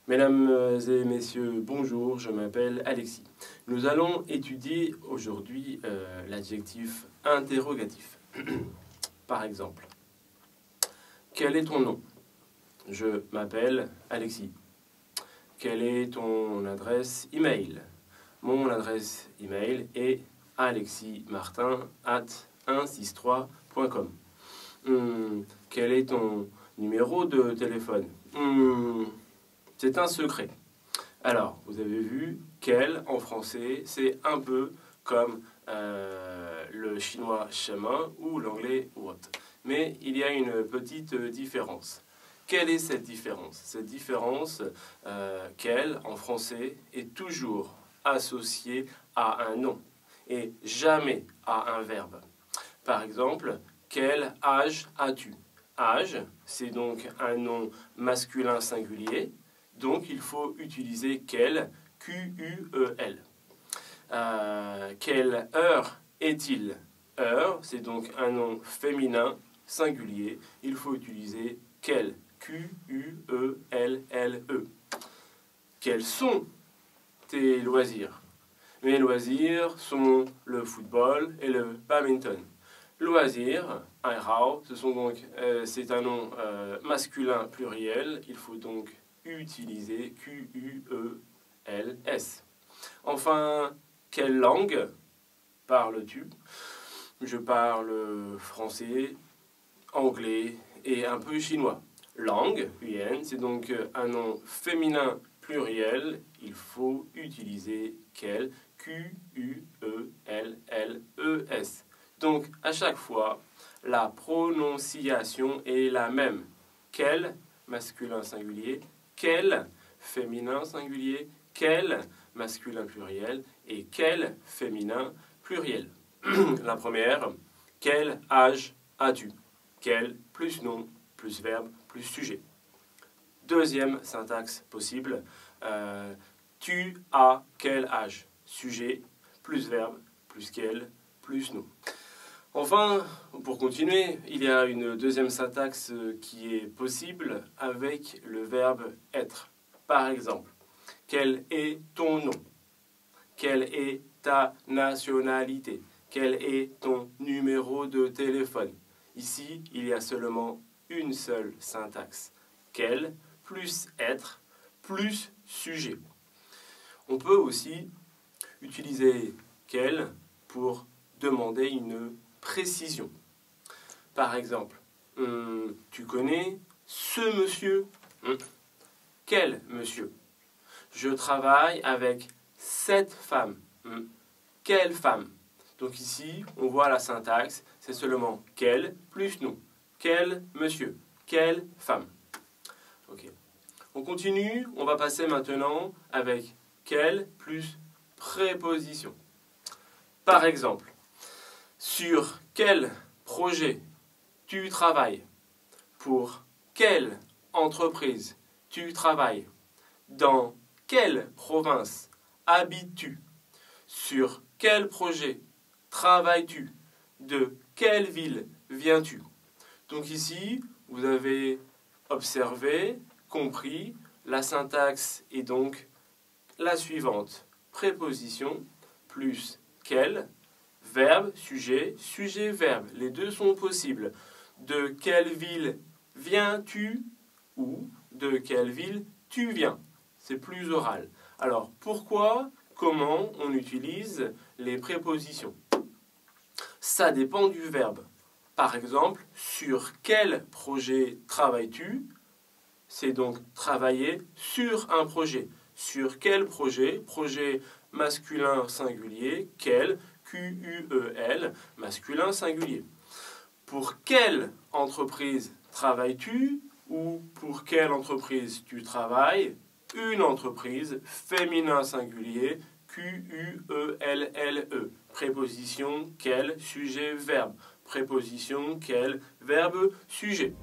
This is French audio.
Mesdames et messieurs, bonjour, je m'appelle Alexis. Nous allons étudier aujourd'hui l'adjectif interrogatif. Par exemple, quel est ton nom? Je m'appelle Alexis. Quelle est ton adresse email? Mon adresse email est aleximartin@163.com. Quel est ton numéro de téléphone? C'est un secret. Alors, vous avez vu, quel en français, c'est un peu comme le chinois chemin ou l'anglais what. Mais il y a une petite différence. Quelle est cette différence? Cette différence, quel en français est toujours associé à un nom et jamais à un verbe. Par exemple, quel âge as-tu? Âge, c'est donc un nom masculin singulier, donc il faut utiliser quel, Q-U-E-L. Quelle heure est-il? Heure, c'est donc un nom féminin singulier, il faut utiliser quel, Q-U-E-L-L-E. Quels sont tes loisirs? Mes loisirs sont le football et le badminton. Loisirs, Einrau, c'est un nom masculin pluriel, il faut donc utiliser Q-U-E-L-S. Enfin, quelle langue parles-tu? Je parle français, anglais et un peu chinois. Langue, Yuan, c'est donc un nom féminin pluriel, il faut utiliser quel, Q-U-E-L-L-E-S. Donc, à chaque fois, la prononciation est la même. Quel, masculin singulier, quel, féminin singulier, quel, masculin pluriel, et quel, féminin pluriel. La première, quel âge as-tu? Quel, plus nom, plus verbe, plus sujet. Deuxième syntaxe possible, tu as quel âge? Sujet, plus verbe, plus quel, plus nom. Enfin, pour continuer, il y a une deuxième syntaxe qui est possible avec le verbe être. Par exemple, quel est ton nom? Quelle est ta nationalité? Quel est ton numéro de téléphone? Ici, il y a seulement une seule syntaxe. Quel plus être plus sujet. On peut aussi utiliser quel pour demander une précision. Par exemple, tu connais ce monsieur? Quel monsieur? Je travaille avec cette femme. Quelle femme? Donc ici, on voit la syntaxe, c'est seulement quel plus nom. Quel monsieur? Quelle femme? Ok. On continue, on va passer maintenant avec quel plus préposition. Par exemple, sur quel projet tu travailles? Pour quelle entreprise tu travailles? Dans quelle province habites-tu? Sur quel projet travailles-tu? De quelle ville viens-tu? Donc ici, vous avez observé, compris, la syntaxe est donc la suivante. Préposition plus quel, verbe, sujet, sujet, verbe. Les deux sont possibles. De quelle ville viens-tu? Ou de quelle ville tu viens? C'est plus oral. Alors, pourquoi, comment on utilise les prépositions? Ça dépend du verbe. Par exemple, sur quel projet travailles-tu? C'est donc travailler sur un projet. Sur quel projet? Projet masculin singulier, quel, Q-U-E-L, masculin singulier. Pour quelle entreprise travailles-tu? Ou pour quelle entreprise tu travailles? Une entreprise, féminin singulier, Q-U-E-L-L-E. Préposition, quel, sujet, verbe. Préposition, quel, verbe, sujet.